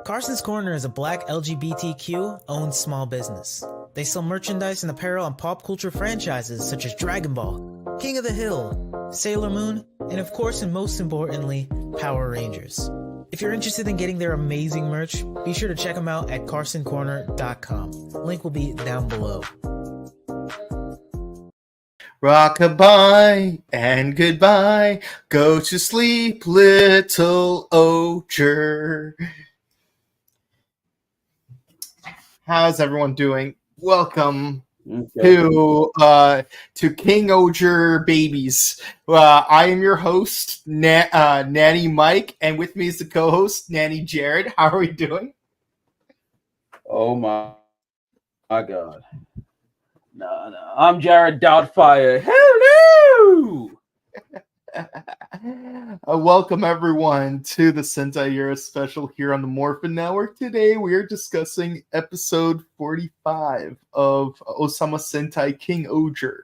Carson's Corner is a black LGBTQ-owned small business. They sell merchandise and apparel on pop culture franchises such as Dragon Ball, King of the Hill, Sailor Moon, and of course and most importantly, Power Rangers. If you're interested in getting their amazing merch, be sure to check them out at carsoncorner.com. Link will be down below. Rockabye and goodbye. Go to sleep, little Ohsama. How's everyone doing? Welcome to KingOhger Babies. I am your host, Nanny Mike, and with me is the co-host, Nanny Jared. How are we doing? Oh my God. No. I'm Jared Doubtfire. Hello! Welcome everyone to the Sentai Hero Special here on the Morphin Network. Today we are discussing episode 45 of Ohsama Sentai KingOhger,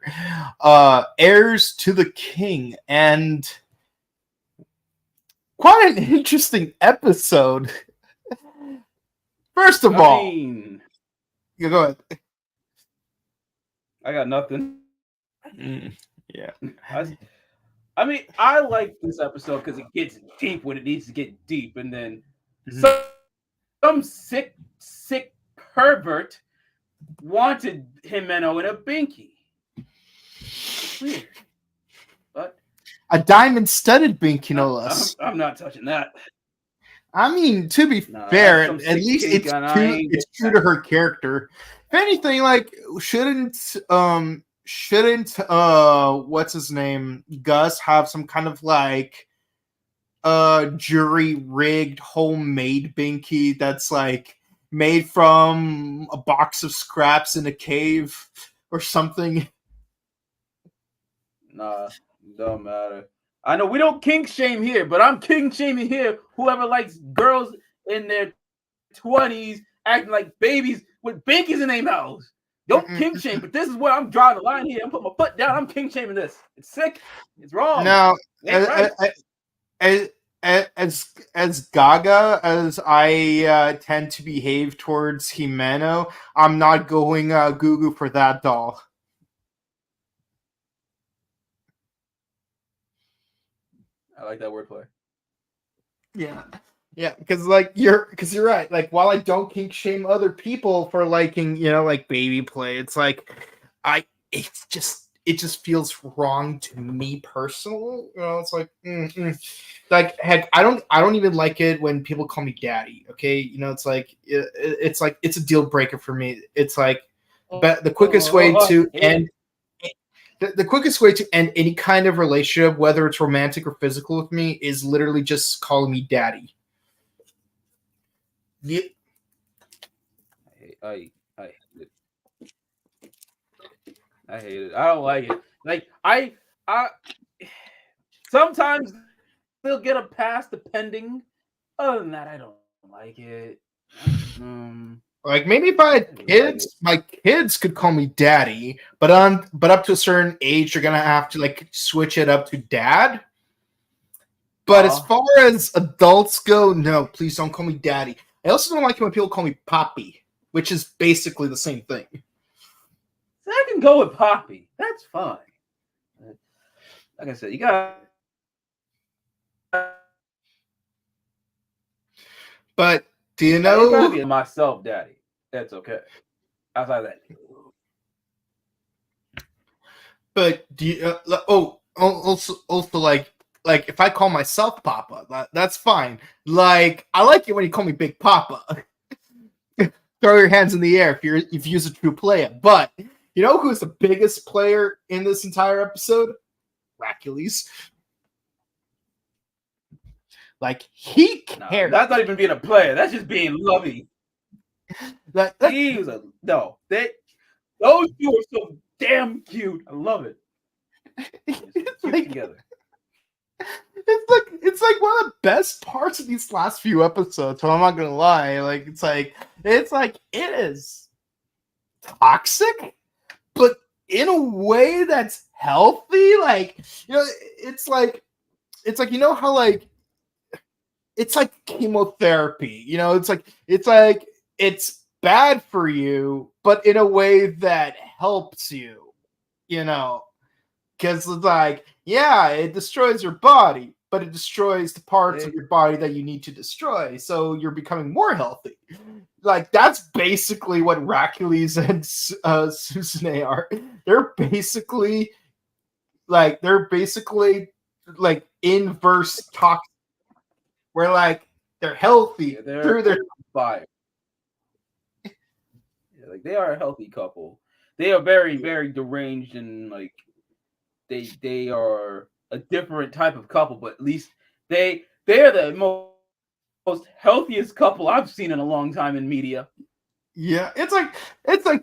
Heirs to the King, and quite an interesting episode. First of all, you go ahead. I got nothing. Yeah. I mean, I like this episode because it gets deep when it needs to get deep, and then some sick pervert wanted Himeno in a binky. Weird, but a diamond-studded binky, no less. I'm not touching that. I mean, to be fair, at least it's true to her character. If anything, like shouldn't what's his name, Gus, have some kind of like jury rigged homemade binky that's like made from a box of scraps in a cave or something? Nah, don't matter. I know we don't kink shame here, but I'm kink shaming here whoever likes girls in their 20s acting like babies with binkies in their mouths. Don't kink shame, but this is where I'm drawing the line here. I'm putting my foot down. I'm kink shaming this. It's sick. It's wrong. Now, as Gaga as I tend to behave towards Himeno, I'm not going goo-goo for that doll. I like that wordplay. Yeah, because you're right. Like, while I don't kink shame other people for liking, like baby play, it's like it just feels wrong to me personally. It's like heck, I don't even like it when people call me daddy. Okay, it's like it's a deal breaker for me. It's like the quickest way to end. The quickest way to end any kind of relationship, whether it's romantic or physical with me, is literally just calling me daddy. Yeah. I hate it. I hate it. I don't like it. Like I sometimes they'll get a pass depending. Other than that, I don't like it. Like maybe if I had kids, my kids could call me daddy, but up to a certain age, you're gonna have to like switch it up to dad. But as far as adults go, no, please don't call me daddy. I also don't like it when people call me Poppy, which is basically the same thing. So I can go with Poppy. That's fine. Like I said, you got. But do you know? I be myself, daddy. That's okay. Outside of that. But do you? Also like if I call myself Papa, that's fine. Like I like it when you call me Big Papa. Throw your hands in the air if you're a true player. But you know who's the biggest player in this entire episode? Hercules. Like he cares. No, that's not even being a player. That's just being lovey. He was those two are so damn cute. I love it. Cute together. It's like one of the best parts of these last few episodes. So I'm not gonna lie. Like it is toxic, but in a way that's healthy. Like it's like how like it's like chemotherapy. You know, it's bad for you, but in a way that helps you. You know, because it's like, yeah, it destroys your body, but it destroys the parts of your body that you need to destroy, so you're becoming more healthy. Like, that's basically what Hercules and Susanoo are. They're basically like inverse toxic, where like they're healthy through their fire. Yeah, like they are a healthy couple. They are very, very deranged, and like they are a different type of couple, but at least they're the most healthiest couple I've seen in a long time in media. Yeah, it's like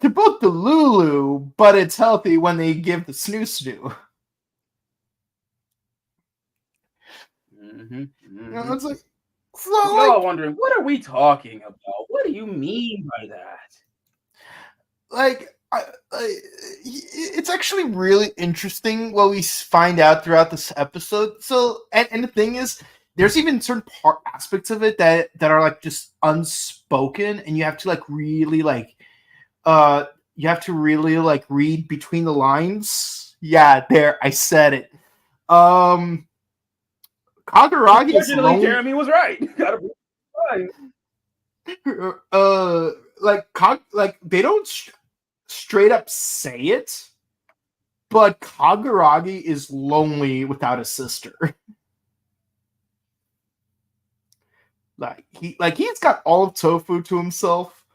they're both the Lulu, but it's healthy when they give the snoo. Mm-hmm. You know, it's like, y'all are wondering, what are we talking about? What do you mean by that? Like, it's actually really interesting what we find out throughout this episode. So, and the thing is, there's even certain aspects of it that are like just unspoken, and you have to really read between the lines. Yeah, there, I said it. Kagaragi is lonely. Jeremy was right. Gotta be right. They don't straight up say it, but Kagaragi is lonely without a sister. He's got all of Tofu to himself,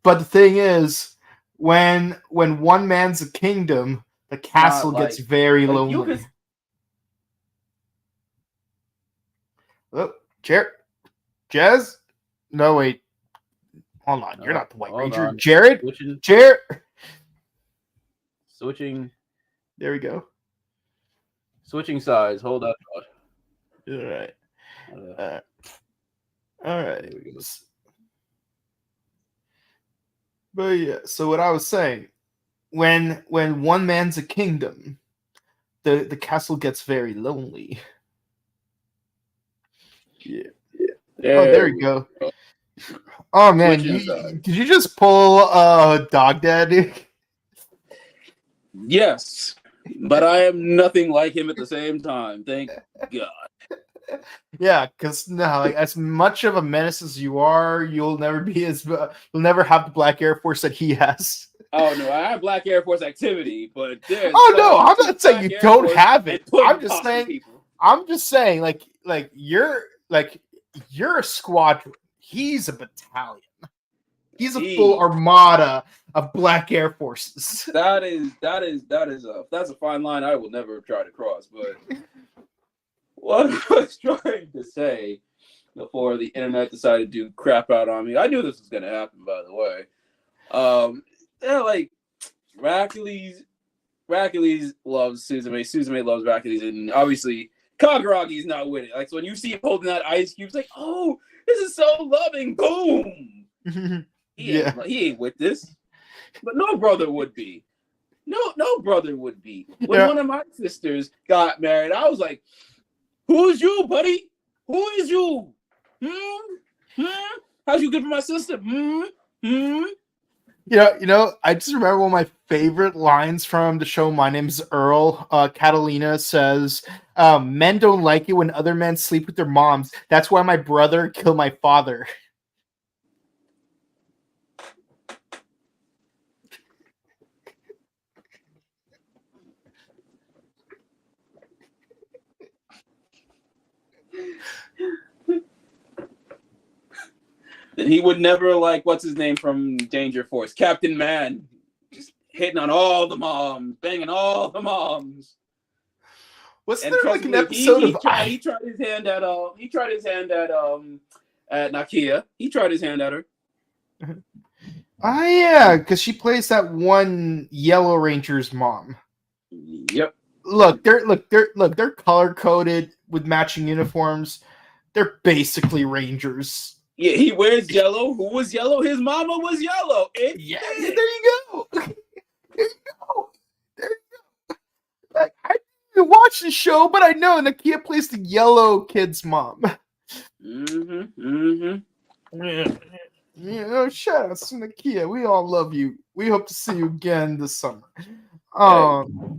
but the thing is, when one man's a kingdom, the castle gets very lonely. Oh, Jazz? No, wait. Hold on. You're not the White Ranger. On. Jared? Switching. There we go. Switching sides. Hold on. All right. All right. But yeah, so what I was saying, when one man's a kingdom, the castle gets very lonely. Yeah. There you go. Oh man, did you just pull Dog Dad? Yes, but I am nothing like him at the same time. Thank God. Yeah, because as much of a menace as you are, you'll never have the Black Air Force that he has. Oh no, I have Black Air Force activity, but there's I'm not saying you don't have it. I'm just saying, you're a squadron. He's a battalion. He's a full armada of Black Air Forces. That's a fine line I will never try to cross. But what I was trying to say before the internet decided to crap out on me, I knew this was going to happen. By the way, like Hercules loves Suzume. Suzume loves Hercules, and obviously Kaguragi's not with it. Like, so when you see him holding that ice cube, it's like, oh, this is so loving. Boom. He ain't with this. But no brother would be. No brother would be. When one of my sisters got married, I was like, who's you, buddy? Who is you? How'd you get for my sister? I just remember one of my favorite lines from the show My Name's Earl. Catalina says, men don't like it when other men sleep with their moms. That's why my brother killed my father. He would never like, what's his name from Danger Force? Captain Man. Just hitting on all the moms, banging all the moms. Wasn't there like an episode he tried his hand at Nakia. He tried his hand at her. Oh yeah, because she plays that one Yellow Ranger's mom. Yep. Look, they're color coded with matching uniforms. They're basically Rangers. Yeah, he wears yellow. Who was yellow? His mama was yellow. There you go. Like, I didn't watch the show, but I know Nakia plays the yellow kid's mom. Mm-hmm. Yeah. You know, shout out to Nakia. We all love you. We hope to see you again this summer.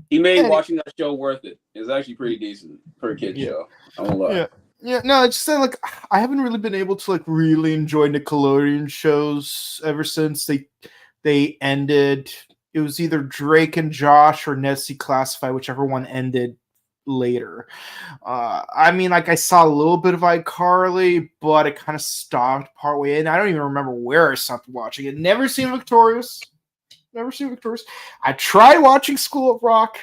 He made and- watching that show worth it. It was actually pretty decent for a kid show. I won't lie. Yeah, no, it's just that, like, I haven't really been able to, like, really enjoy Nickelodeon shows ever since they ended. It was either Drake and Josh or Nessie Classify, whichever one ended later. I mean, like, I saw a little bit of iCarly, but it kind of stopped partway in. I don't even remember where I stopped watching it. Never seen Victorious. I tried watching School of Rock.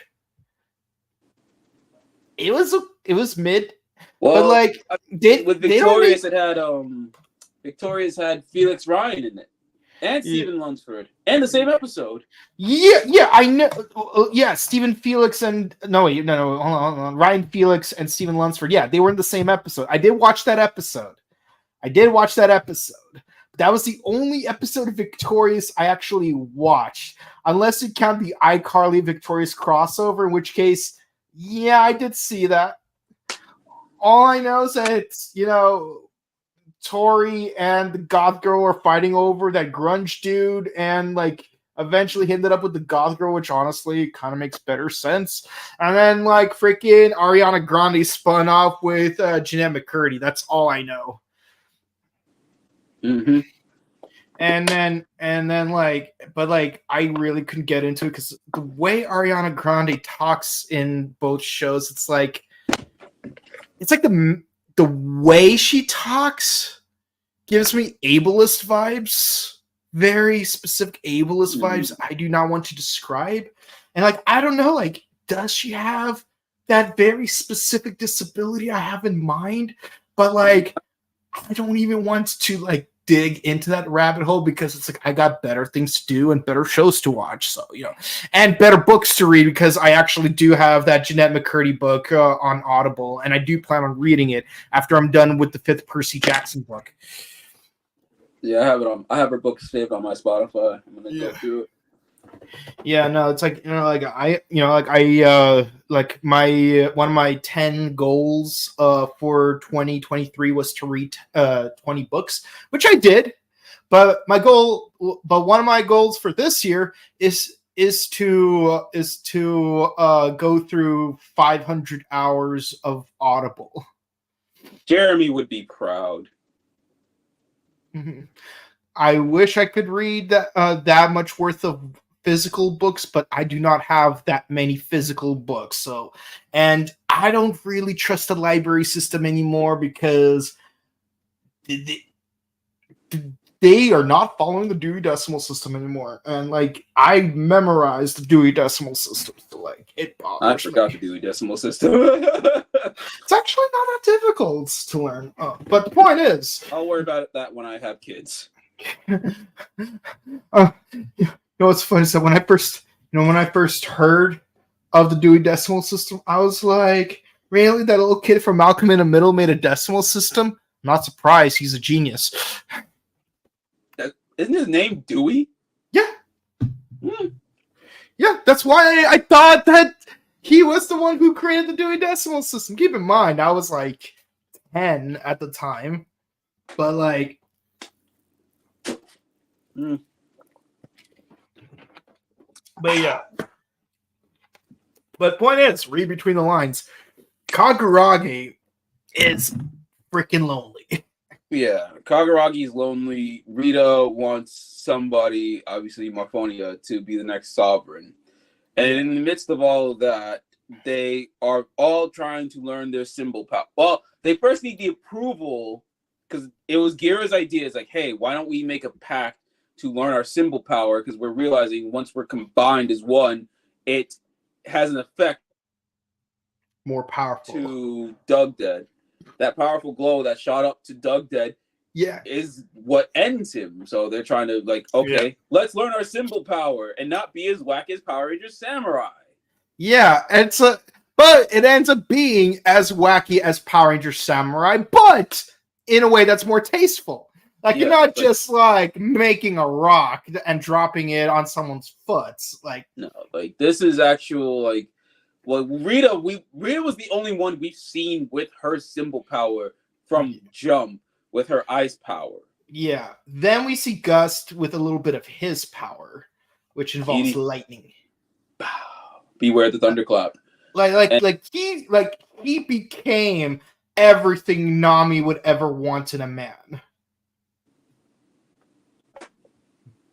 It was mid. Well, but like with Victorious, Victorious had Felix Ryan in it, and Stephen Lunsford, and the same episode. Yeah, I know. Yeah, Stephen Felix and no, hold on, Ryan Felix and Stephen Lunsford. Yeah, they were in the same episode. I did watch that episode. That was the only episode of Victorious I actually watched, unless you count the iCarly Victorious crossover, in which case, yeah, I did see that. All I know is that it's, Tori and the goth girl are fighting over that grunge dude, and like eventually he ended up with the goth girl, which honestly kind of makes better sense. And then like freaking Ariana Grande spun off with Jeanette McCurdy. That's all I know. Mm-hmm. And then like, but like I really couldn't get into it because the way Ariana Grande talks in both shows, it's like the way she talks gives me ableist vibes, very specific ableist vibes I do not want to describe. And like, I don't know, like, does she have that very specific disability I have in mind? But like, I don't even want to like dig into that rabbit hole because it's like I got better things to do and better shows to watch, so and better books to read, because I actually do have that Jeanette McCurdy book on Audible, and I do plan on reading it after I'm done with the 5th Percy Jackson book. Yeah, I have her book saved on my Spotify. I'm gonna go through it. Yeah, no, it's like my one of my 10 goals for 2023 was to read 20 books, which I did. But one of my goals for this year is to go through 500 hours of Audible. Jeremy would be proud. I wish I could read that much worth of physical books, but I do not have that many physical books. So, and I don't really trust the library system anymore because they are not following the Dewey Decimal System anymore. And like, I memorized the Dewey Decimal System, so like, it bothers me. I forgot the Dewey Decimal System. It's actually not that difficult to learn. But the point is, I'll worry about that when I have kids. What's funny is that when I first heard of the Dewey Decimal System, I was like, really? That little kid from Malcolm in the Middle made a decimal system? I'm not surprised. He's a genius. Isn't his name Dewey? Yeah. Yeah, that's why I thought that he was the one who created the Dewey Decimal System. Keep in mind, I was like 10 at the time. But like... But yeah. But point is, read between the lines. Kaguragi is freaking lonely. Yeah, Kaguragi's lonely. Rita wants somebody, obviously Morphonia, to be the next sovereign. And in the midst of all of that, they are all trying to learn their symbol power. Well, they first need the approval, because it was Gira's idea. It's like, hey, why don't we make a pact to learn our symbol power, because we're realizing once we're combined as one, it has an effect more powerful to Doug Dead. That powerful glow that shot up to Doug Dead is what ends him. So they're trying to like, okay, let's learn our symbol power and not be as whack as Power Rangers Samurai. Yeah, but it ends up being as wacky as Power Rangers Samurai, but in a way that's more tasteful. Like, you're not just like making a rock and dropping it on someone's foot. Like, no, like this is actual like, well, Rita was the only one we've seen with her symbol power from jump, with her ice power. Yeah. Then we see Gust with a little bit of his power, which involves lightning. Beware the thunderclap. He became everything Nami would ever want in a man.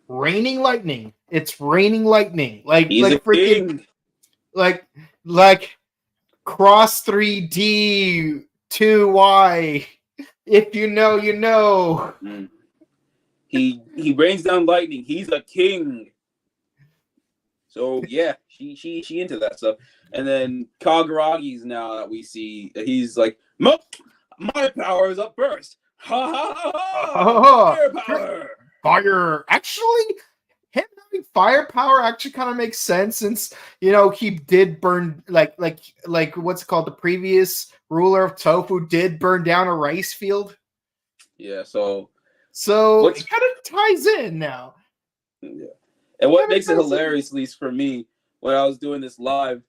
Raining lightning. It's raining lightning. He's a king. Like Cross 3D 2Y. If you know, you know. He rains down lightning. He's a king. So yeah, she into that stuff. And then Kaguragi's now that we see, he's like, my power is up first. Ha ha ha! Fire power. Fire. Actually, him having firepower actually kind of makes sense since he did burn like what's it called, the previous ruler of Tofu did burn down a rice field. Yeah. So it kind of ties in now. Yeah. And what makes it hilarious, at least for me, when I was doing this live,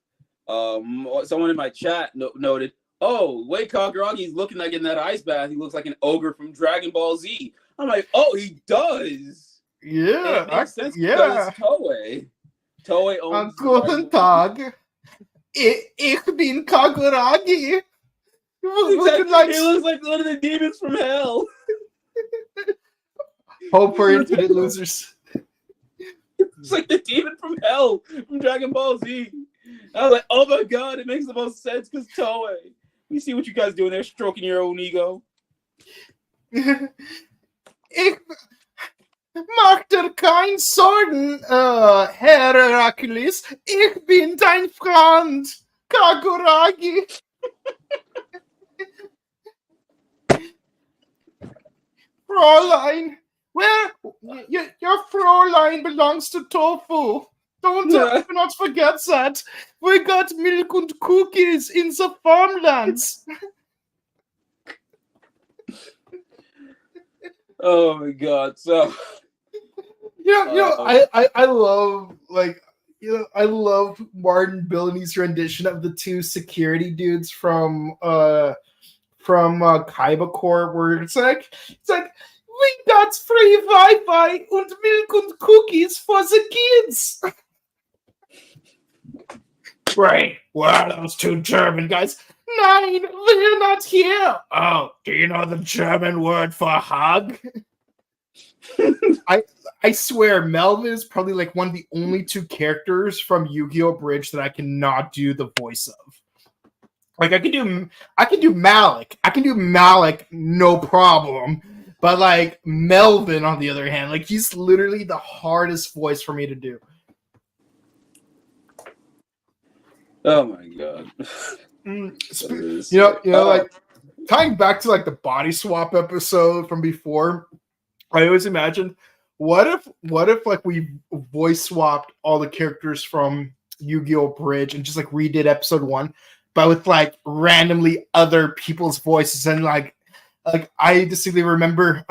someone in my chat noted, "Oh, the way Kaguragi's looking like in that ice bath, he looks like an ogre from Dragon Ball Z." I'm like, "Oh, he does." Yeah, it makes sense because it's Toei. Toei owns. Guten Tag. Ich bin Kaguragi. He looks like one of the demons from hell. Hope for infinite losers. It's like the demon from hell from Dragon Ball Z. I was like, oh my god, it makes the most sense because Toei. We see what you guys doing there, stroking your own ego. Ich mag dir kein Sorgen, Herr Hercules. Ich bin dein Freund, Kaguragi. Fräulein. Well, your Fräulein belongs to Tofu. Don't not forget that. We got milk and cookies in the farmlands. Oh my god! So, I love I love Martin Billany's rendition of the two security dudes from Kaiba Corp, where it's like. We got free Wi-Fi and milk and cookies for the kids. Right. Where are those two German guys? Nein, we're not here. Oh, do you know the German word for hug? I swear, Melvin is probably like one of the only two characters from Yu-Gi-Oh! Bridge that I cannot do the voice of. Like I can do Malik. I can do Malik, no problem. But like Melvin, on the other hand, like he's literally the hardest voice for me to do. Oh my god! Like tying back to like the body swap episode from before, I always imagined what if like we voice swapped all the characters from Yu-Gi-Oh! Bridge and just like redid episode 1, but with like randomly other people's voices and like I distinctly remember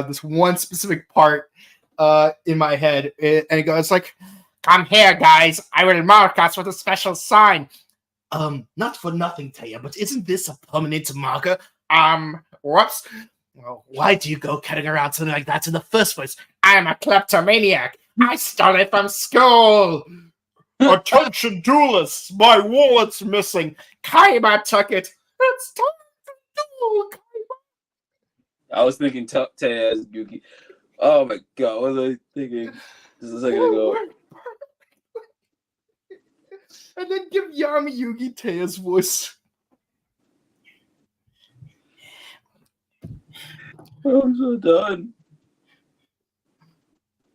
this one specific part in my head, and it goes like, "Come here, guys! I will mark us with a special sign." Not for nothing, Taya, but isn't this a permanent marker? Whoops. Well, why do you go carrying around something like that in the first place? I am a kleptomaniac. I stole it from school. Attention, duelists! My wallet's missing. Kaiba took it. It's time to duel, Kaiba. I was thinking Taya as Yuki. Oh my god, what was I thinking? Just a second ago. And then give Yami Yugi Taya's voice. I'm so done.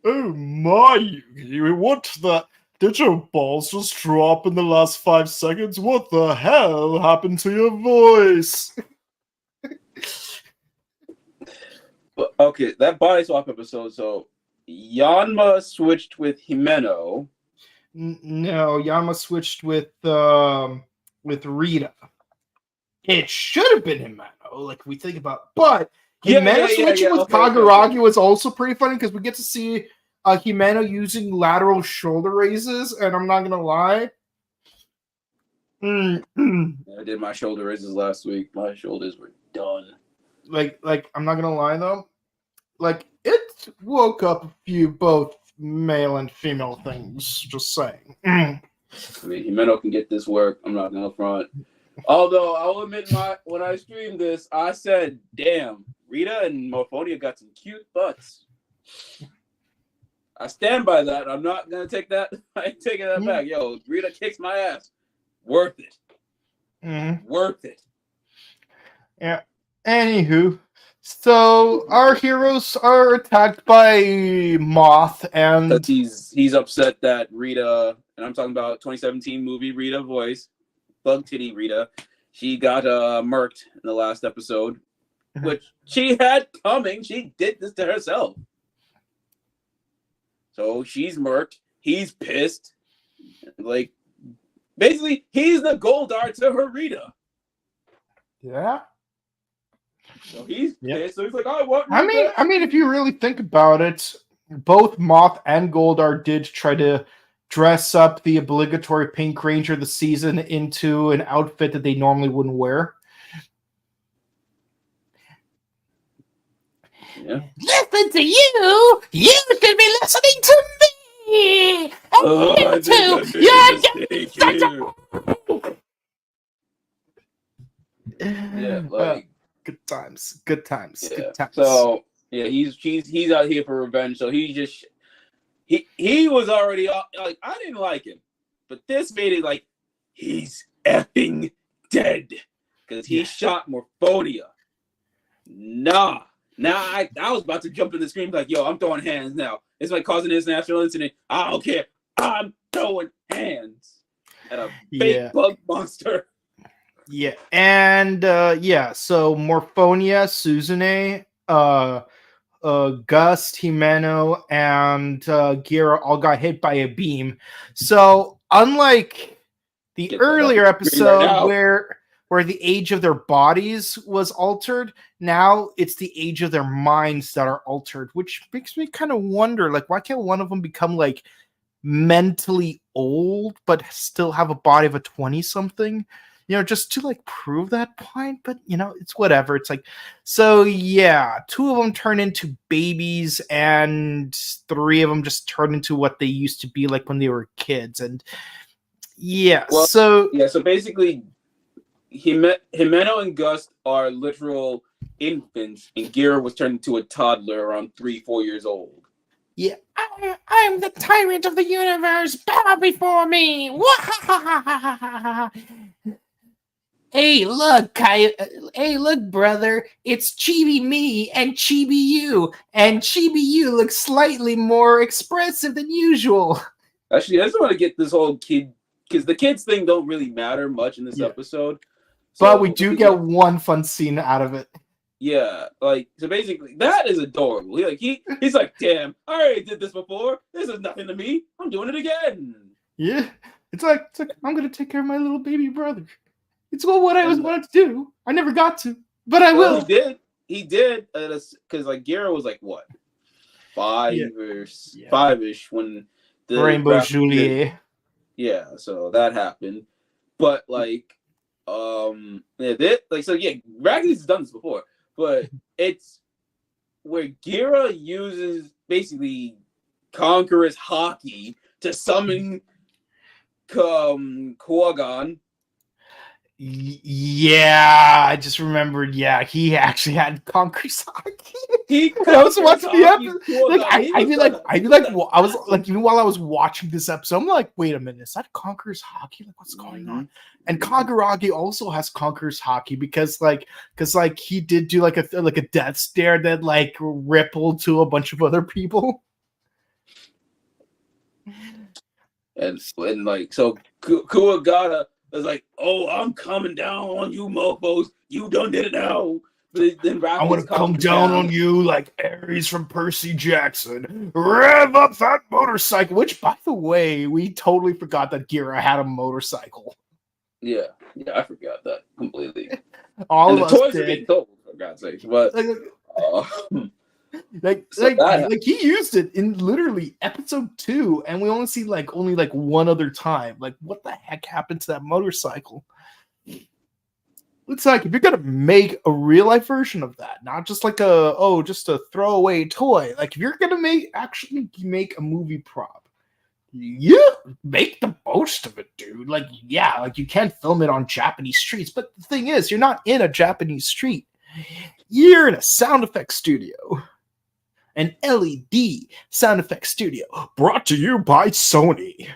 Oh my, Yugi, what the... Did your balls just drop in the last 5 seconds? What the hell happened to your voice? Okay, that body swap episode, so Yanma switched with Himeno. No, Yanma switched with Rita. It should have been Himeno, like we think about, but Himeno switching with Kaguragi was also pretty funny because we get to see Himeno using lateral shoulder raises, and I'm not gonna lie. I did my shoulder raises last week. My shoulders were done. Like I'm not gonna lie though, like it woke up a few both male and female things. Just saying. I mean, Himeno can get this work. I'm not gonna front. Although I'll admit, when I streamed this, I said, "Damn, Rita and Morphonia got some cute butts." I stand by that. I'm not gonna take that. I ain't taking that back. Yo, Rita kicks my ass. Worth it. Worth it. Yeah. Anywho, so our heroes are attacked by Moth, and he's upset that Rita, and I'm talking about 2017 movie Rita voice, Bug Titty Rita. She got murked in the last episode, which she had coming. She did this to herself. So she's murked. He's pissed. Like, basically, he's the Goldar to her Rita. Yeah. So he's pissed. So he's like, "I want." I mean, if you really think about it, both Moth and Goldar did try to dress up the obligatory Pink Ranger of the season into an outfit that they normally wouldn't wear. Yeah. Listen to you! You should be listening to me! And you too! Yeah, like good times. Good times. yeah. Good times. So yeah, he's out here for revenge. So he was already like, I didn't like him, but this made it like he's effing dead because he shot Morphonia. Nah. I was about to jump in the screen like, yo, I'm throwing hands now. It's like causing an international incident. I don't care. I'm throwing hands at a fake bug monster. Yeah, and so Morphonia, Suzune, Gust, Himeno, and Gira all got hit by a beam. So unlike the earlier episode where the age of their bodies was altered, now it's the age of their minds that are altered, which makes me kind of wonder, like, why can't one of them become like mentally old but still have a body of a 20-something? You know, just to like prove that point, but you know, it's whatever. It's like, so yeah, 2 of them turn into babies and 3 of them just turn into what they used to be like when they were kids. And so basically Himeno and Gust are literal infants, and Gira was turned into a toddler around 3-4 years old. Yeah, I'm the tyrant of the universe. Bow before me. Hey, look, brother. It's Chibi me and Chibi you. And Chibi you looks slightly more expressive than usual. Actually, I just want to get this whole kid, because the kids thing don't really matter much in this episode. But we do get one fun scene out of it. Yeah, like, so basically, that is adorable. He's like, damn, I already did this before. This is nothing to me. I'm doing it again. Yeah, it's like I'm going to take care of my little baby brother. It's what I was wanted to do. I never got to, but I will. He did, because like Gira was like what, 5-ish when the Rainbow Juliet. Yeah, so that happened, but like, Raggy's done this before, but it's where Gira uses basically Conqueror's Hockey to summon KingOhger. Yeah, I just remembered. Yeah, he actually had Conqueror's Hockey. I was watching the episode. I was like, even while I was watching this episode, I'm like, wait a minute, is that Conqueror's Hockey? Like, what's going on? And Kaguragi also has Conqueror's Hockey because he did do like a death stare that like rippled to a bunch of other people. And like, so KingOhger is like, oh, I'm coming down on you mofos. You done did it now. But then I'm going to come down on you like Ares from Percy Jackson. Rev up that motorcycle. Which, by the way, we totally forgot that Gira had a motorcycle. Yeah, I forgot that completely. All and of the us toys did. are being sold, for God's sake. But like he used it in literally episode 2, and we only see only one other time. Like, what the heck happened to that motorcycle? it's like if you're gonna make a real life version of that, not just like just a throwaway toy. Like if you're gonna actually make a movie prop, you make the most of it, dude. Like yeah, like you can't film it on Japanese streets, but the thing is, you're not in a Japanese street. You're in a sound effects studio. An LED sound effects studio brought to you by Sony.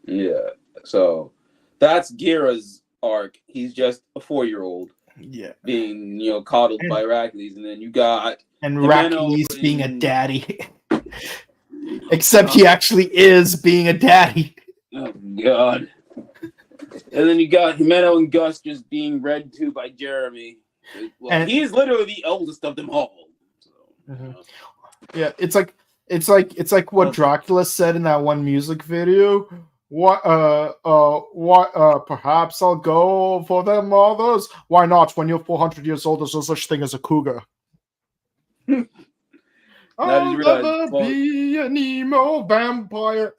Yeah. So that's Gira's arc. He's just a 4-year-old. Yeah. Being, coddled by Heracles. And then you got Heracles being a daddy. Except he actually is being a daddy. Oh God. And then you got Himeno and Gus just being read to by Jeremy. Well, he is literally the eldest of them all. Yeah, it's like what Dracula said in that one music video. Perhaps I'll go for them mothers. Why not? When you're 400 years old, there's no such thing as a cougar. I'll never be an emo vampire.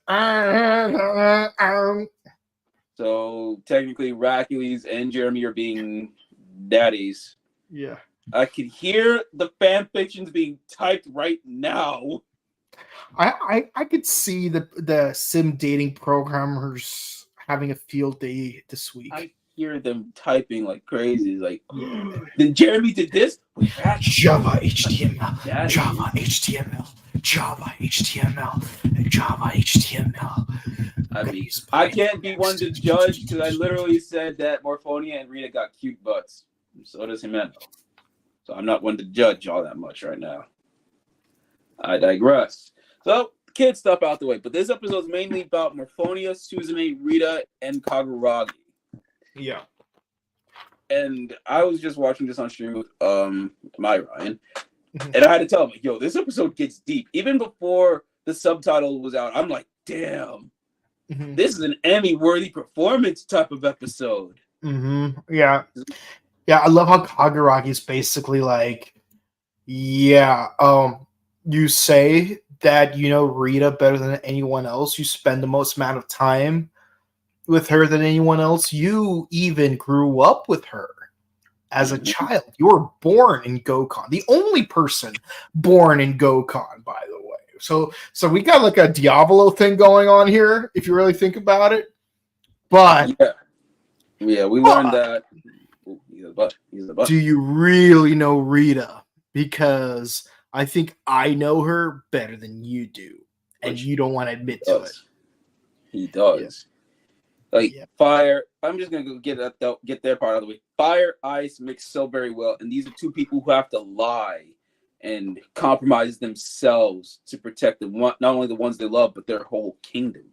So technically, Heracles and Jeremy are being daddies. Yeah. I could hear the fan fictions being typed right now. I could see the sim dating programmers having a field day this week. I hear them typing like crazy. Like, then Jeremy did this? Java HTML, Java HTML, Java HTML, Java HTML. I mean, I can't be one to judge because I literally said that Morphonia and Rita got cute butts. So does Himeno. So I'm not one to judge all that much right now. I digress. So, kid stuff out the way. But this episode is mainly about Morphonia, Suzume, Rita, and Kaguragi. Yeah. And I was just watching this on stream with my Ryan. And I had to tell him, like, yo, this episode gets deep. Even before the subtitle was out, I'm like, damn. This is an Emmy-worthy performance type of episode. Yeah. Yeah, I love how Kaguragi is basically like, you say that you know Rita better than anyone else. You spend the most amount of time with her than anyone else. You even grew up with her as a child. You were born in Gokon. The only person born in Gokon, by the way. So we got like a Diavolo thing going on here, if you really think about it. But yeah, we learned that. Ooh, he's the butt. Do you really know Rita? Because I think I know her better than you do, and you don't want to admit to it. He does. Fire. I'm just gonna go get their part out of the way. Fire, ice mix so very well, and these are two people who have to lie and compromise themselves to protect not only the ones they love, but their whole kingdom.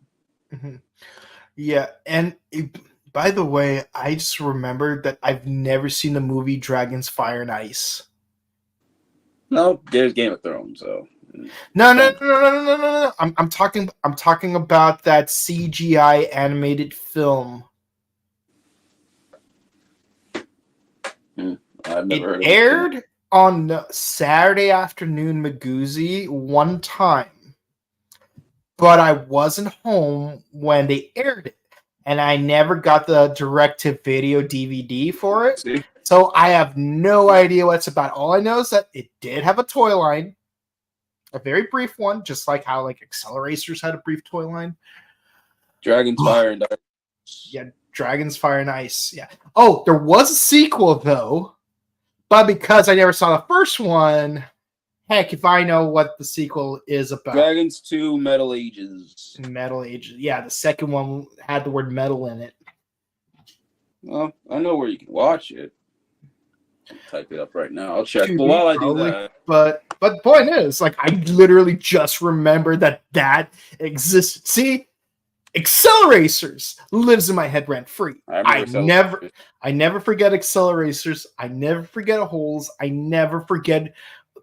Yeah, and by the way, I just remembered that I've never seen the movie Dragons, Fire, and Ice. No, there's Game of Thrones, so No. I'm talking about that CGI animated film. I've never heard of it. Aired on Saturday afternoon Maguzi one time, but I wasn't home when they aired it. And I never got the direct-to-video DVD for it. See? So I have no idea what it's about. All I know is that it did have a toy line. A very brief one, just like how like Acceleracers had a brief toy line. Dragon's Fire and Ice. Yeah, Dragon's Fire and Ice. Yeah. Oh, there was a sequel, though. But because I never saw the first one, heck, if I know what the sequel is about. Dragons 2 Metal Ages. Metal Ages. Yeah, the second one had the word metal in it. Well, I know where you can watch it. I'll type it up right now. I'll check. But while I do that... But the point is, like, I literally just remembered that existed. See? Acceleracers lives in my head rent free. I never forget Acceleracers. I never forget Holes. I never forget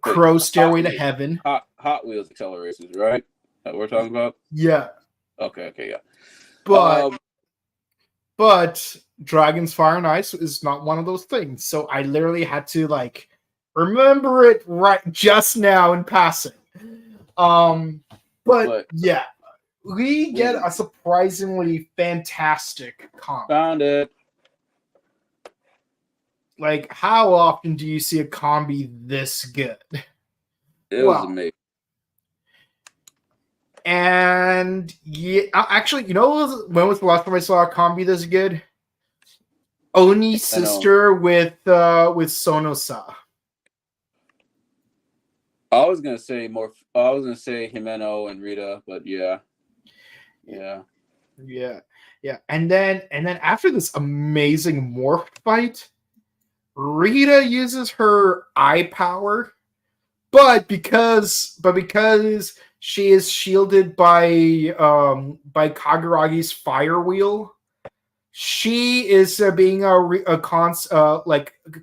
Crow Stairway to Heaven. Hot Wheels Acceleracers, right? That we're talking about? Yeah. Okay, yeah. But Dragon's Fire and Ice is not one of those things. So I literally had to like remember it right just now in passing. But yeah. We get a surprisingly fantastic comic. Found it. like, how often do you see a combi this good? It was amazing. And yeah, actually, you know, when was the last time I saw a combi this good? Oni's sister with Sonosa. I was gonna say Himeno and Rita, but yeah. And then after this amazing morph fight, Rita uses her eye power, but because she is shielded by Kaguragi's fire wheel, she is being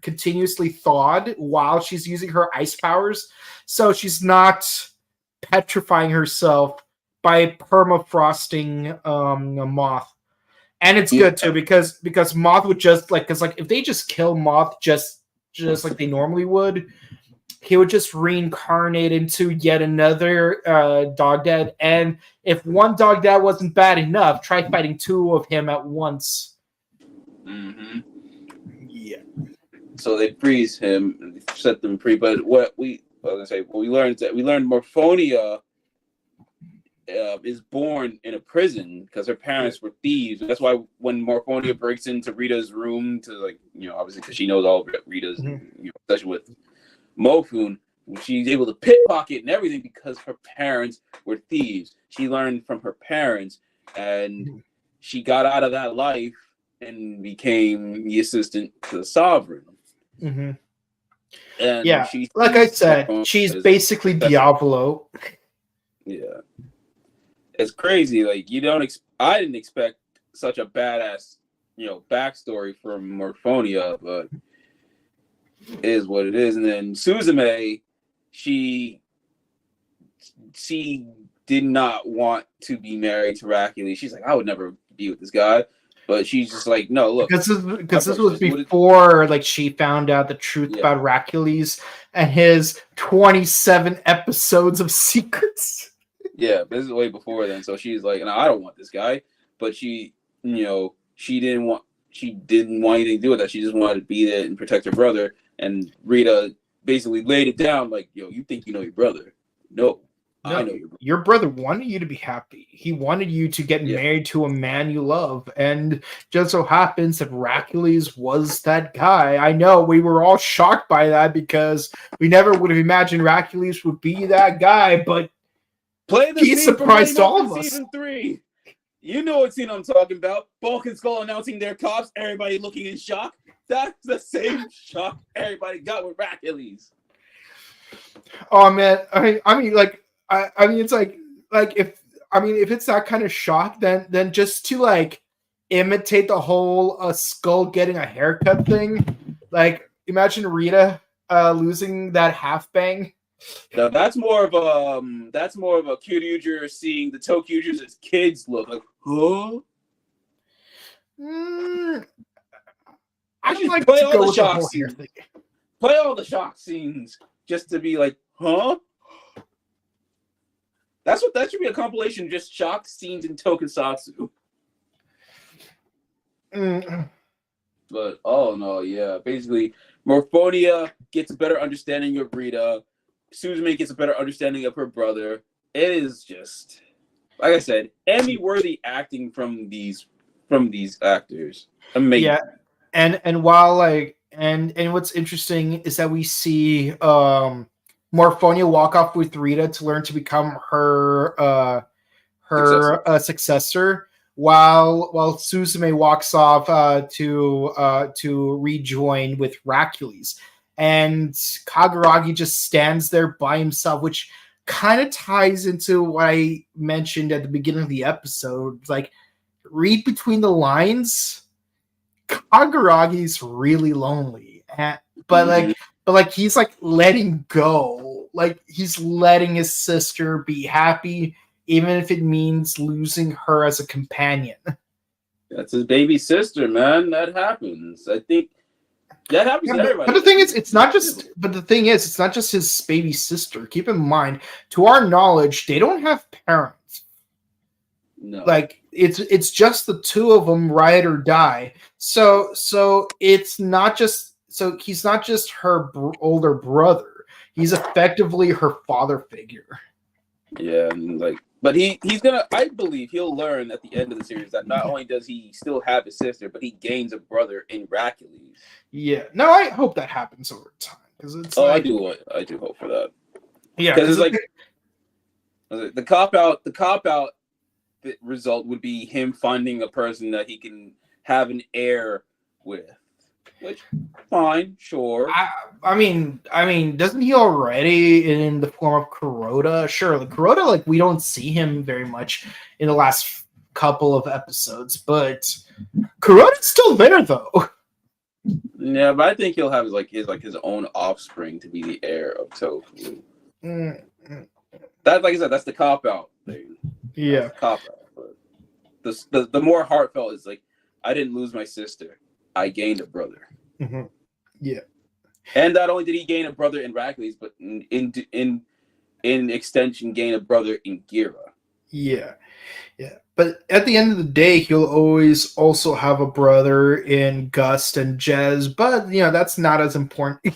continuously thawed while she's using her ice powers, so she's not petrifying herself by permafrosting Moth. And it's good too because Moth would just if they just kill Moth just like they normally would, he would just reincarnate into yet another dog dad. And if one dog dad wasn't bad enough, try fighting two of him at once. Mm-hmm. Yeah. So they freeze him and set them free. But what we learned is that Morphonia is born in a prison because her parents were thieves. That's why when Morphonia breaks into Rita's room to obviously because she knows all of Rita's obsession with Mofun, she's able to pickpocket and everything because her parents were thieves. She learned from her parents and she got out of that life and became the assistant to the sovereign. Mm-hmm. And yeah, like I said, she's basically Diablo. Yeah. It's crazy. Like I didn't expect such a badass, backstory from Morphonia, but it is what it is. And then Suzume, she did not want to be married to Hercules. She's like, I would never be with this guy. But she's just like, no, look. Because this was before she found out the truth about Hercules and his 27 episodes of secrets. Yeah, but this is way before then. So she's like, no, I don't want this guy. But she didn't want anything to do with that. She just wanted to be there and protect her brother. And Rita basically laid it down like, yo, you think you know your brother? No, I know your brother. Your brother wanted you to be happy. He wanted you to get married to a man you love. And just so happens that Hercules was that guy. I know we were all shocked by that because we never would have imagined Hercules would be that guy, but he surprised all of us. Season 3. You know what scene I'm talking about. Bulk and Skull announcing their cops, everybody looking in shock. That's the same shock everybody got with Hercules. Oh man, I mean, it's if it's that kind of shock, then just to imitate the whole Skull getting a haircut thing, imagine Rita losing that half bang. No, that's more of a Kyuryuger seeing the Tokyugers as kids look like, huh? I should play all the shock scenes. Play all the shock scenes just to be like, huh? That should be a compilation, just shock scenes in Tokusatsu. But oh no, yeah. Basically, Morphonia gets a better understanding of Rita. Suzume gets a better understanding of her brother. It is just, like I said, Emmy-worthy acting from these actors. Amazing. Yeah, and while and what's interesting is that we see Morphonia walk off with Rita to learn to become her successor, while Suzume walks off to rejoin with Hercules. And Kaguragi just stands there by himself, which kind of ties into what I mentioned at the beginning of the episode. Read between the lines, Kaguragi's really lonely, but he's letting go, he's letting his sister be happy, even if it means losing her as a companion. That's his baby sister, man. That happens. I think that happens to everybody. But the thing is, it's not just his baby sister. Keep in mind, to our knowledge, they don't have parents. No. It's just the two of them, ride or die. So it's not just he's not just her older brother. He's effectively her father figure. Yeah, and but he's gonna. I believe he'll learn at the end of the series that not only does he still have his sister, but he gains a brother in Hercules. Yeah. No, I hope that happens over time because it's. I do hope for that. Yeah, because it's the cop out. The cop out result would be him finding a person that he can have an heir with. Which, fine, sure. I mean, doesn't he already in the form of Kuroda? Sure, Kuroda, we don't see him very much in the last couple of episodes, but Kuroda's still there though. Yeah, but I think he'll have his own offspring to be the heir of Tofu. That, like I said, that's the cop out thing. Yeah, cop out. But the more heartfelt is I didn't lose my sister. I gained a brother. Mm-hmm. Yeah, and not only did he gain a brother in Hercules, but in extension, gain a brother in Gira. Yeah. But at the end of the day, he'll always also have a brother in Gust and Jez. But that's not as important.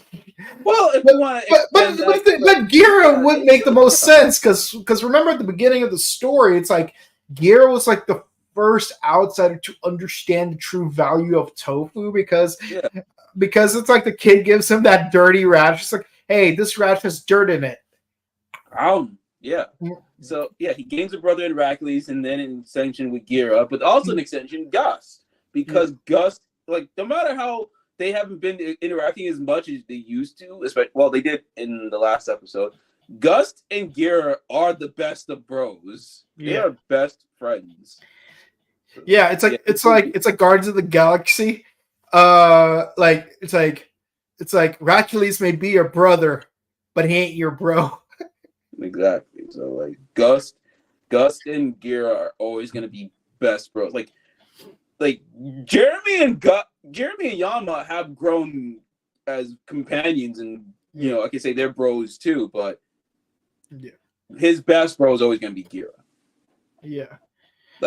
Well, if you want to, but Gira would make the most sense because remember at the beginning of the story, it's Gira was the first outsider to understand the true value of tofu because it's the kid gives him that dirty rash. It's hey, this rash has dirt in it. Yeah. So he gains a brother in Hercules and then an extension with Gira, but also an extension Gus because Gus, no matter how they haven't been interacting as much as they used to, especially they did in the last episode. Gus and Gira are the best of bros. They are best friends. Yeah, it's like Guardians of the Galaxy. It's like Hercules may be your brother, but he ain't your bro. Exactly. So Gus and Gira are always gonna be best bros. Jeremy and Yama have grown as companions, and I can say they're bros too. But his best bro is always gonna be Gira. Yeah.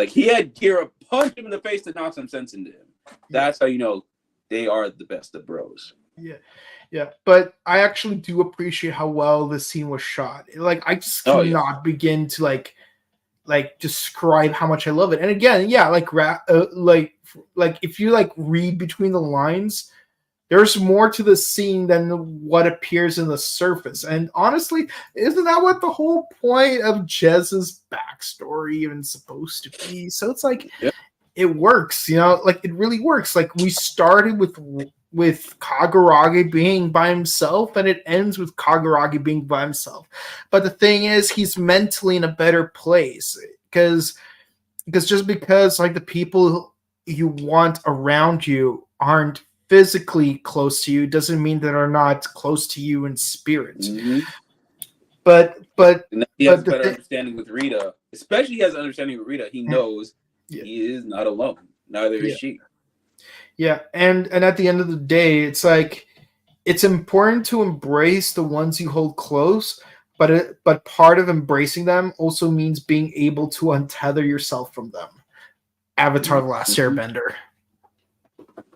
He had Gira punch him in the face to knock some sense into him. That's how you know they are the best of bros. Yeah. But I actually do appreciate how well this scene was shot. I just cannot begin to describe how much I love it. And again, if you read between the lines, there's more to the scene than what appears in the surface. And honestly, isn't that what the whole point of Jez's backstory even supposed to be? So it's it works, it really works. We started with Kaguragi being by himself, and it ends with Kaguragi being by himself. But the thing is, he's mentally in a better place because the people you want around you aren't physically close to you doesn't mean that they're not close to you in spirit. Mm-hmm. But he has a better understanding with Rita. Especially he has an understanding with Rita. He knows he is not alone. Neither is she. Yeah, and at the end of the day, it's it's important to embrace the ones you hold close, but part of embracing them also means being able to untether yourself from them. Avatar: The Last Airbender.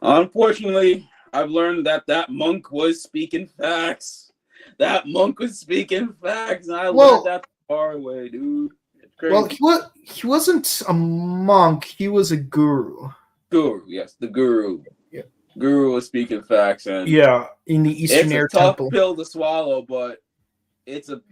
Unfortunately, I've learned that monk was speaking facts. That monk was speaking facts, and I learned that the hard way, dude. It's crazy. Well, he wasn't a monk. He was a guru. Guru, yes, the guru. Yeah. Guru was speaking facts, and in the Eastern Air Temple. It's a tough pill to swallow, but it's a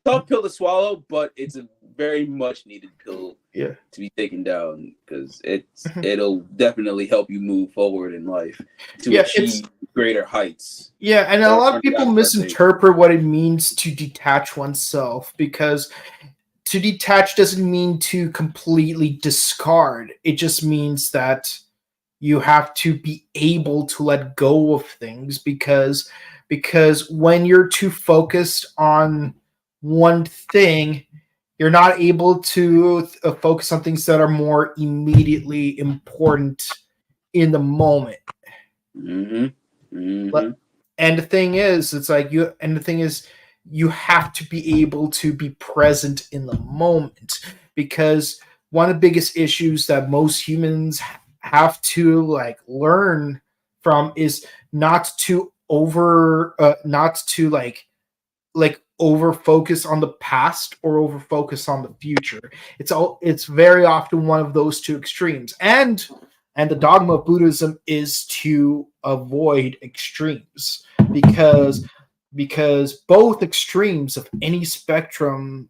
tough pill to swallow, but it's a very much needed pill to be taken down because it'll definitely help you move forward in life to achieve greater heights. Yeah, and a lot of people misinterpret what it means to detach oneself because to detach doesn't mean to completely discard. It just means that you have to be able to let go of things because when you're too focused on one thing, you're not able to focus on things that are more immediately important in the moment. Mm-hmm. Mm-hmm. And the thing is, you have to be able to be present in the moment because one of the biggest issues that most humans have to learn from is not to over focus on the past or over focus on the future. It's very often one of those two extremes. And the dogma of Buddhism is to avoid extremes because both extremes of any spectrum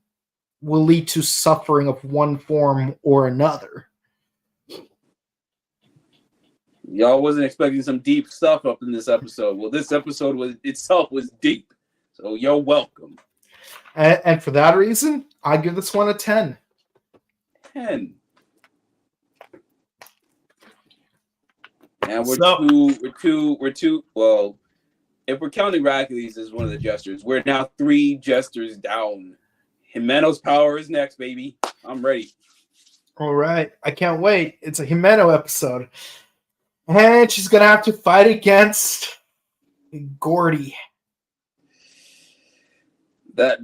will lead to suffering of one form or another. Y'all wasn't expecting some deep stuff up in this episode. Well, this episode was deep. So you're welcome. And for that reason, I give this one a 10. 10. And we're two. Well, if we're counting Hercules as one of the jesters, we're now 3 jesters down. Himeno's power is next, baby. I'm ready. All right. I can't wait. It's a Himeno episode. And she's going to have to fight against Gordy. That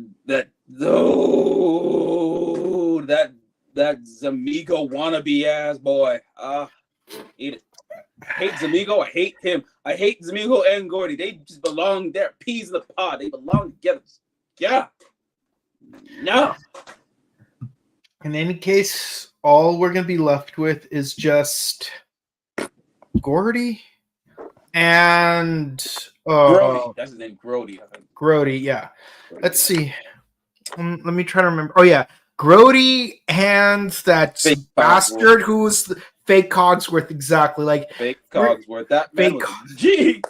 Zamigo wannabe ass boy. Eat it. I hate Zamigo. I hate him. I hate Zamigo and Gordy. They just belong there. Peas in the pod. They belong together. Yeah. No. In any case, all we're going to be left with is just Gordy and Grody. That's his name, Grody. Grody, yeah. Let's see. Let me try to remember. Oh, yeah. Grody and that Fake bastard Cogsworth. who's the fake Cogsworth, exactly. Like Fake Cogsworth. That man Fake was a G.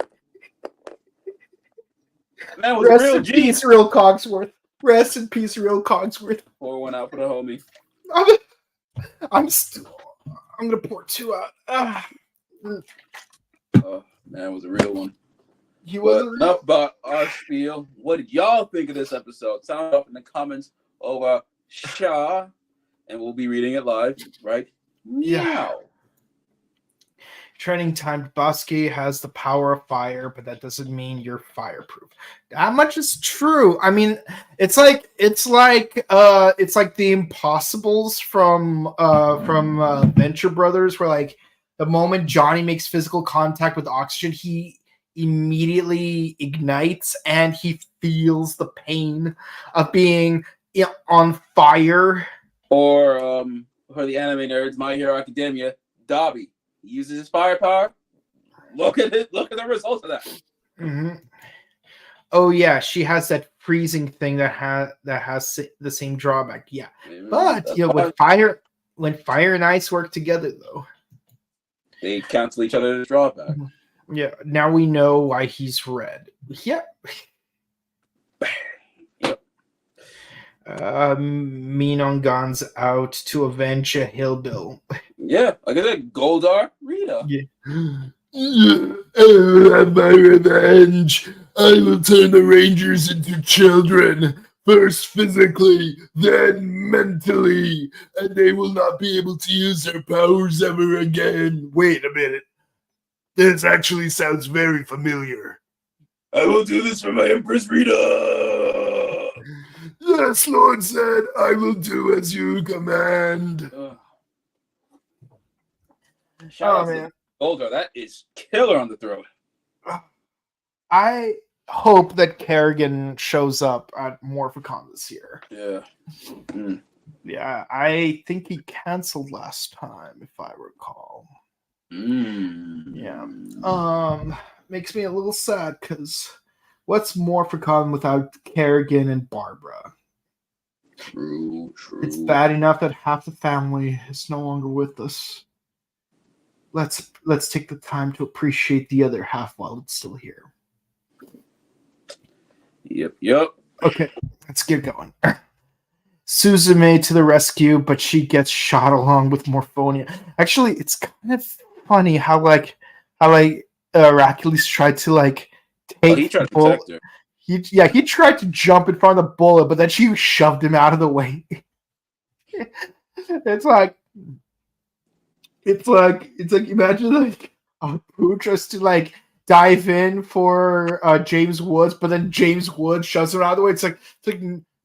That man was rest real in G. peace, real Cogsworth. Rest in peace, real Cogsworth. Pour one out for the homie. I'm gonna pour 2 out. Oh, man, it was a real one. He But wasn't real. enough about our spiel. What did y'all think of this episode? Sound off in the comments over Shaw, and we'll be reading it live, right? Yeah. Meow. Training time. Bosque has the power of fire, but that doesn't mean you're fireproof. That much is true. I mean, it's like the Impossibles from Venture Brothers, where like the moment Johnny makes physical contact with oxygen, he immediately ignites and he feels the pain of being on fire. Or for the anime nerds, My Hero Academia, Dobby. He uses his firepower. Look at it. Look at the results of that. Mm-hmm. Oh yeah, she has that freezing thing that has the same drawback. Yeah, but when fire and ice work together, though, they cancel each other's drawback. Yeah. Now we know why he's red. Yep. Minongan's out to avenge a hillbill. Yeah, like I said, Goldar, Rita. Yeah. My revenge. I will turn the Rangers into children. First physically, then mentally. And they will not be able to use their powers ever again. Wait a minute. This actually sounds very familiar. I will do this for my Empress Rita. Yes, Lord said, I will do as you command. Shout out man. to Goldar. That is killer on the throat. I hope that Kerrigan shows up at Morphicon this year. Yeah. Yeah, I think he canceled last time, if I recall. Yeah. Makes me a little sad because what's Morphicon without Kerrigan and Barbara? True. It's bad enough that half the family is no longer with us. Let's take the time to appreciate the other half while it's still here. Yep. Okay, let's get going. Suzume to the rescue, but she gets shot along with Morphonia. Actually, it's kind of funny how Hercules tried to take he tried to bullet. protect her. He tried to jump in front of the bullet, but then she shoved him out of the way. It's like imagine who tries to dive in for James Woods, but then James Woods shoves him out of the way. It's like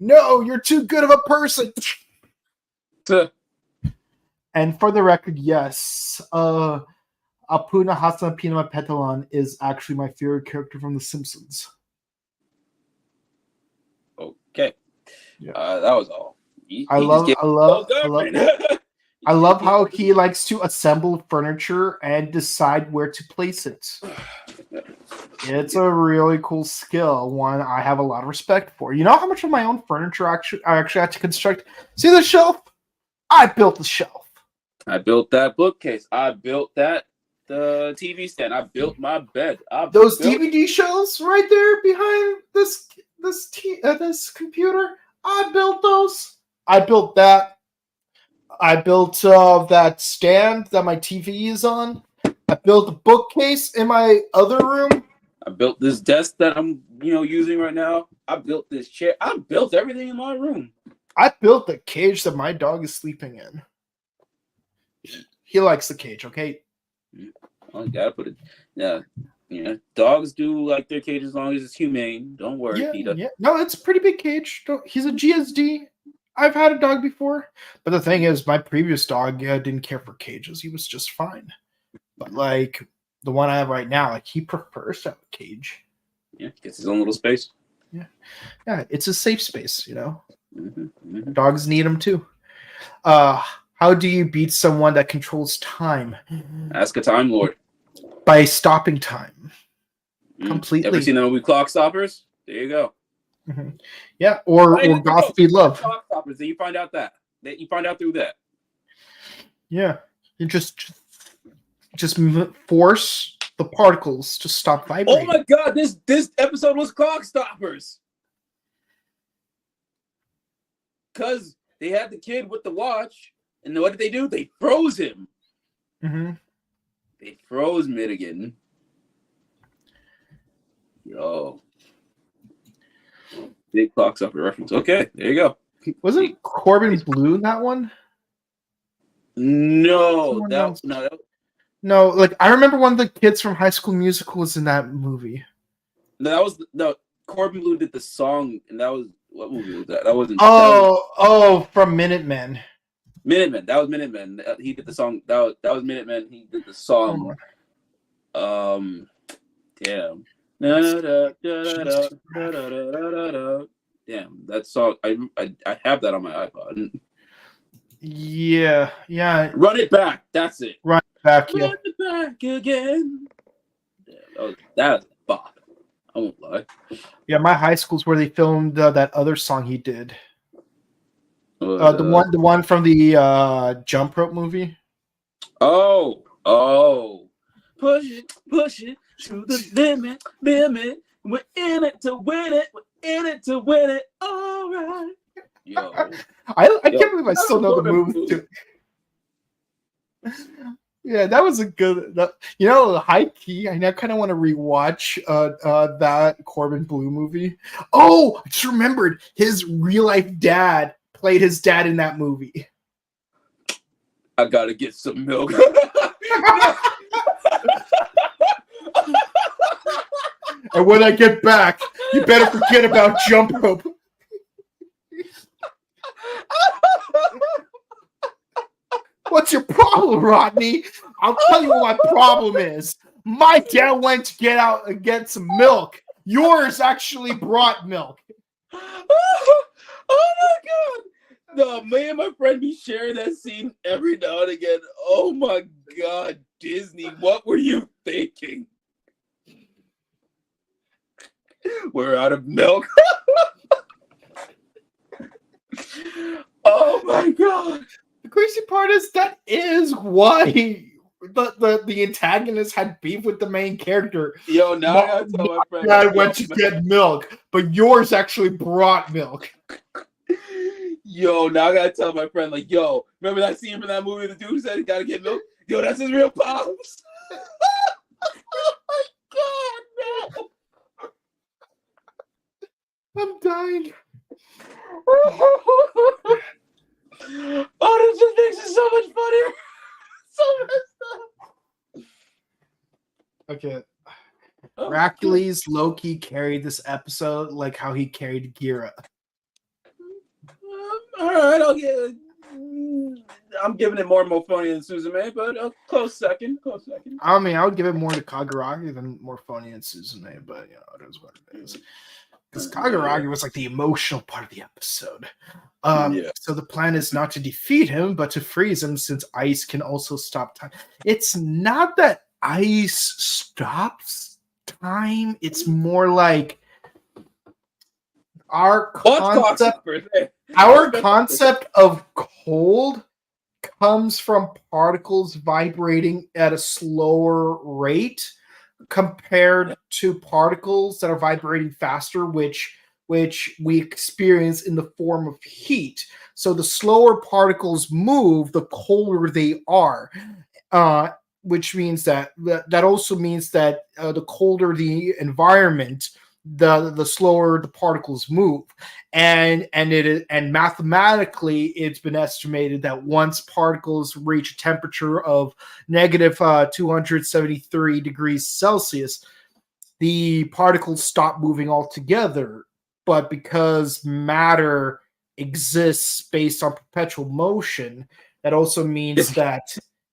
no, you're too good of a person. And for the record, yes, Apuna Hasana Pinama Petalan is actually my favorite character from The Simpsons. Okay. Yeah. That was all. I love how he likes to assemble furniture and decide where to place it. It's a really cool skill, one I have a lot of respect for. You know how much of my own furniture I actually had to construct? See the shelf? I built the shelf. I built that bookcase. I built the TV stand. I built my bed. Those DVD shelves right there behind this computer. I built those. I built that. I built that stand that my TV is on. I built a bookcase in my other room. I built this desk that I'm, using right now. I built this chair. I built everything in my room. I built the cage that my dog is sleeping in. He likes the cage, okay? Oh, you gotta put it. Yeah. Dogs do like their cage as long as it's humane. Don't worry, Peter. Yeah. No, it's a pretty big cage. He's a GSD. I've had a dog before, but the thing is, my previous dog didn't care for cages. He was just fine. But like the one I have right now, he prefers to have a cage. Yeah, gets his own little space. Yeah, it's a safe space. Mm-hmm. Dogs need them too. How do you beat someone that controls time? Ask a Time Lord. By stopping time completely. Ever seen that movie Clock Stoppers? There you go. Mm-hmm. Yeah, or Godspeed Love. Clock Stoppers. Then you find out that you find out through that. Yeah, you just force the particles to stop vibrating. Oh my god, this episode was Clock Stoppers. Because they had the kid with the watch, and what did they do? They froze him. Mm-hmm. They froze Mitigan. Yo. Big Clock Stopper reference. Okay, there you go. Wasn't Corbin Blue that one? No, No, like I remember one of the kids from High School Musical was in that movie. Corbin Blue did the song, and that was what movie was that? That wasn't. From Minutemen. Minutemen. That was Minutemen. He did the song. That was Minutemen. He did the song. Damn. Damn, that song. I have that on my iPod. Yeah. Run it back. That's it. Run it back. Run it back again. Yeah, that's a bop. I won't lie. Yeah, my high school's where they filmed that other song he did. The one from the Jump Rope movie. Oh, push it to the limit. We're in it to win it. All right. Yo, I can't believe I still know the moves too. Yeah, that was a good. High key. I now kind of want to rewatch that Corbin Blue movie. Oh, I just remembered his real life dad played his dad in that movie. I gotta get some milk. And when I get back, you better forget about Jump Rope. What's your problem, Rodney? I'll tell you what my problem is. My dad went to get out and get some milk. Yours actually brought milk. Oh my god! No, me and my friend be sharing that scene every now and again. Oh my god, Disney, what were you thinking? We're out of milk. Oh my god! The crazy part is that is why the antagonist had beef with the main character. Yo, now I gotta tell my friend. I went to get milk, but yours actually brought milk. Yo, now I gotta tell my friend, like, yo, remember that scene from that movie? The dude said he gotta get milk. Yo, that's his real pops. Oh my god, no! I'm dying. Oh, this just makes it so much funnier. So messed up. Okay. Hercules low-key carried this episode like how he carried Gira. All right, I'll I'm giving it more Morphonian than Suzume, but a close second. I mean, I would give it more to Kaguragi than Morphonian and Suzume, but it is what it is. Because Kaguragi was like the emotional part of the episode. So the plan is not to defeat him, but to freeze him, since ice can also stop time. It's not that ice stops time. It's more like our concept of cold comes from particles vibrating at a slower rate compared to particles that are vibrating faster, which we experience in the form of heat. So the slower particles move, the colder they are, which means that also means that the colder the environment, the slower the particles move, and mathematically it's been estimated that once particles reach a temperature of negative 273 degrees Celsius, the particles stop moving altogether. But because matter exists based on perpetual motion, that also means that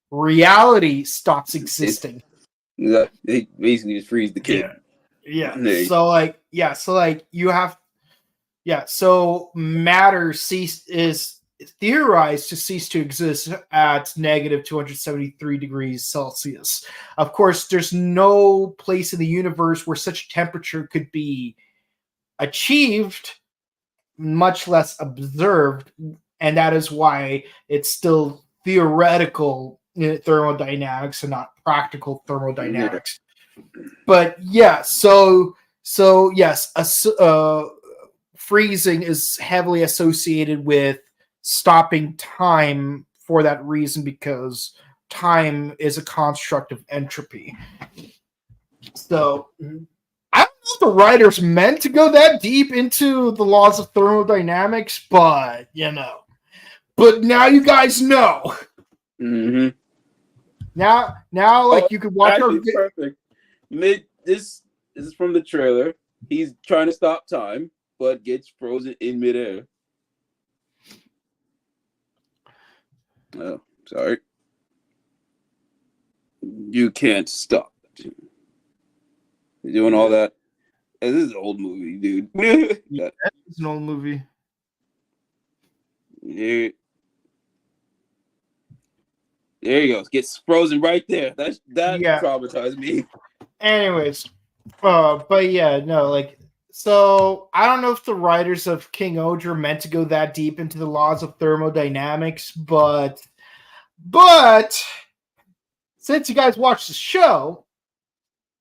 reality stops existing. They basically just freeze the kid. Yeah. So matter is theorized to cease to exist at negative 273 degrees Celsius. Of course, there's no place in the universe where such a temperature could be achieved, much less observed, and that is why it's still theoretical thermodynamics and not practical thermodynamics. But so yes, freezing is heavily associated with stopping time for that reason, because time is a construct of entropy. So I don't know if the writers meant to go that deep into the laws of thermodynamics, but But now you guys know. Mm-hmm. Now, like you could watch our perfect. This is from the trailer. He's trying to stop time, but gets frozen in midair. Oh, sorry. You can't stop. You're doing all that. This is an old movie, dude. Yeah, it's an old movie. Yeah. There you go. Gets frozen right there. That traumatized me. Anyways, but yeah, no, like, so I don't know if the writers of KingOhger meant to go that deep into the laws of thermodynamics, but since you guys watched the show,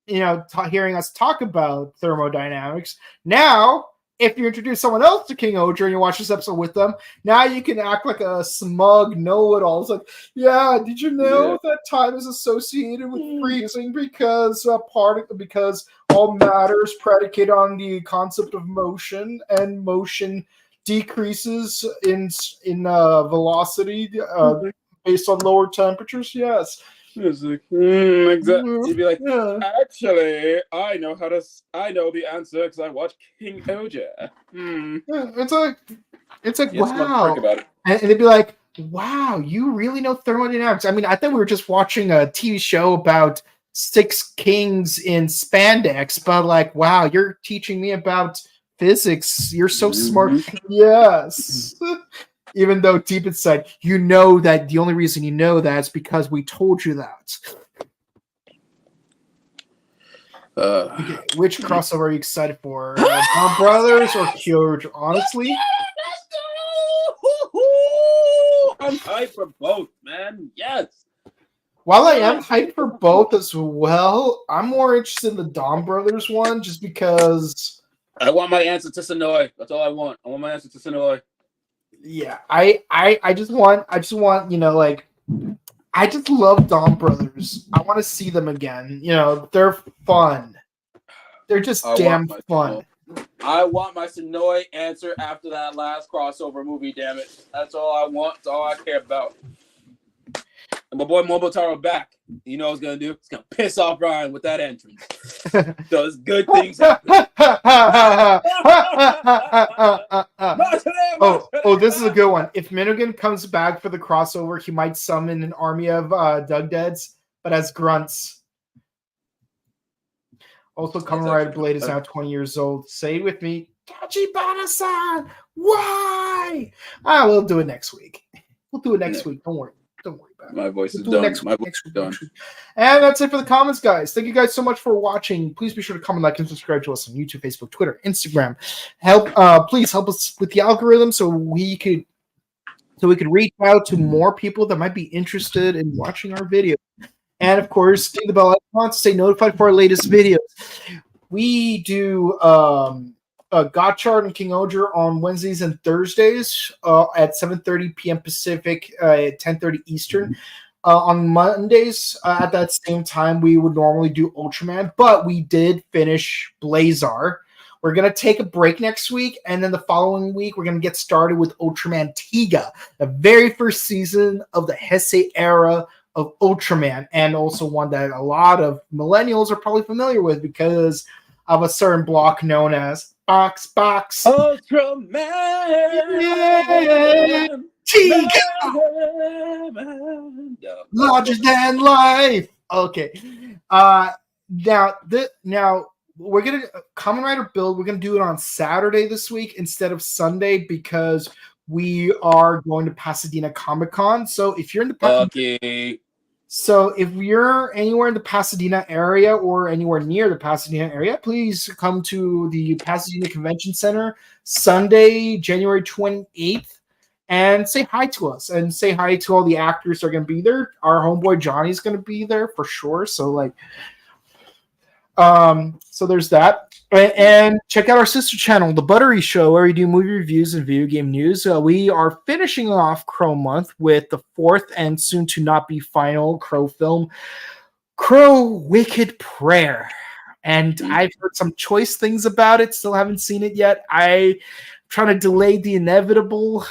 hearing us talk about thermodynamics, now if you introduce someone else to KingOhger and you watch this episode with them, now you can act like a smug know-it-all. It's like, yeah, did you know that time is associated with freezing because all matter is predicated on the concept of motion, and motion decreases in velocity based on lower temperatures? Yes. It's like, exactly. You'd be like, actually, I know the answer because I watched KingOhger. It's like wow. About it. And they'd be like, wow, you really know thermodynamics. I mean, I thought we were just watching a TV show about 6 kings in spandex, but like, wow, you're teaching me about physics. You're so smart. Yes. Even though deep inside, you know that the only reason you know that is because we told you that. Okay, which crossover are you excited for? Dom Brothers or KingOhger? Honestly, I'm hyped for both, man. Yes. While I am hyped for both as well, I'm more interested in the Dom Brothers one, just because I want my answer to Sentai. That's all I want. I want my answer to Sentai. Yeah, I just want, I just love Dom Brothers. I want to see them again. They're fun. They're just damn fun. I want my Sentai answer after that last crossover movie, damn it. That's all I want. That's all I care about. And my boy Momotaro back. You know what he's going to do? He's going to piss off Ryan with that entrance. does good things happen. Oh, this is a good one. If Minigan comes back for the crossover, he might summon an army of Doug Deads, but as grunts. Also, Kamen Rider Blade is now 20 years old. Say it with me. Tachibana-san! Why? We'll do it next week. We'll do it next week. Don't worry. Don't worry about it. My voice is We'll do it done. next My week, voice next is week, done. next week. And that's it for the comments, guys. Thank you guys so much for watching. Please be sure to comment, like, and subscribe to us on YouTube, Facebook, Twitter, Instagram. Please help us with the algorithm so we could reach out to more people that might be interested in watching our video. And of course, ding the bell icon to stay notified for our latest videos. We do Gotchard and KingOhger on Wednesdays and Thursdays at 7:30 p.m. Pacific, 10:30 Eastern. On Mondays, at that same time, we would normally do Ultraman, but we did finish Blazar. We're going to take a break next week, and then the following week, we're going to get started with Ultraman Tiga, the very first season of the Heisei era of Ultraman, and also one that a lot of millennials are probably familiar with because of a certain block known as Box. Ultraman! Tiga! Larger than life! Okay. Now we're gonna Kamen Rider build. We're gonna do it on Saturday this week instead of Sunday because we are going to Pasadena Comic-Con. So if you're in the if you're anywhere in the Pasadena area or anywhere near the Pasadena area, please come to the Pasadena Convention Center Sunday, January 28th, and say hi to us and say hi to all the actors that are going to be there. Our homeboy Johnny's going to be there for sure. So so there's that. And check out our sister channel, The Buttery Show, where we do movie reviews and video game news. We are finishing off Crow Month with the fourth and soon to not be final Crow film, Crow Wicked Prayer. And I've heard some choice things about it. Still haven't seen it yet. I'm trying to delay the inevitable.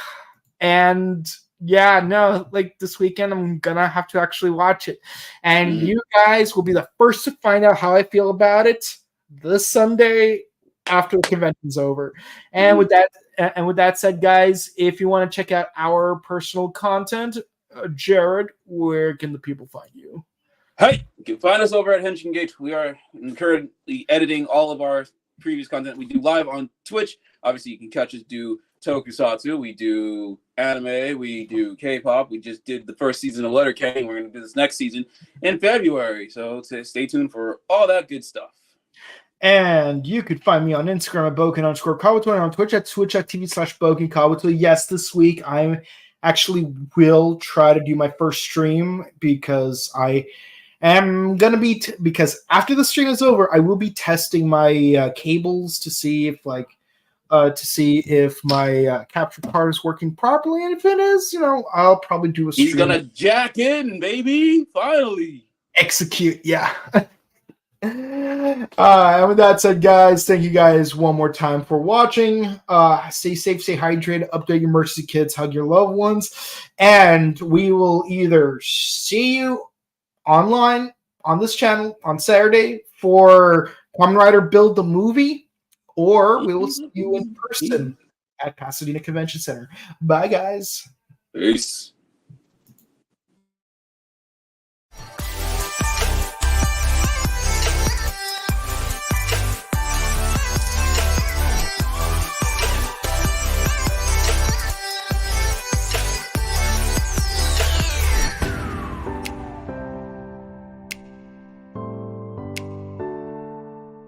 And this weekend I'm gonna have to actually watch it. And you guys will be the first to find out how I feel about it this Sunday after the convention's over. And with that said, guys, if you want to check out our personal content, Jared, where can the people find you? Hey, you can find us over at Henshin Gate. We are currently editing all of our previous content. We do live on Twitch. Obviously, you can catch us do Tokusatsu. We do anime. We do K-pop. We just did the first season of Letterkenny. We're going to do this next season in February. So stay tuned for all that good stuff. And you could find me on Instagram at Boken_Kabuto and on Twitch at twitch.tv/BokenKabuto. Yes, this week I actually will try to do my first stream because I am going to be, because after the stream is over, I will be testing my cables to see if my capture card is working properly. And if it is, I'll probably do a stream. He's going to jack in, baby. Finally. Execute, yeah. And with that said, guys, thank you guys one more time for watching. Stay safe, stay hydrated, update your emergency kits, hug your loved ones, and we will either see you online on this channel on Saturday for Kamen Rider Build the Movie, or we will see you in person at Pasadena Convention Center. Bye, guys. Peace.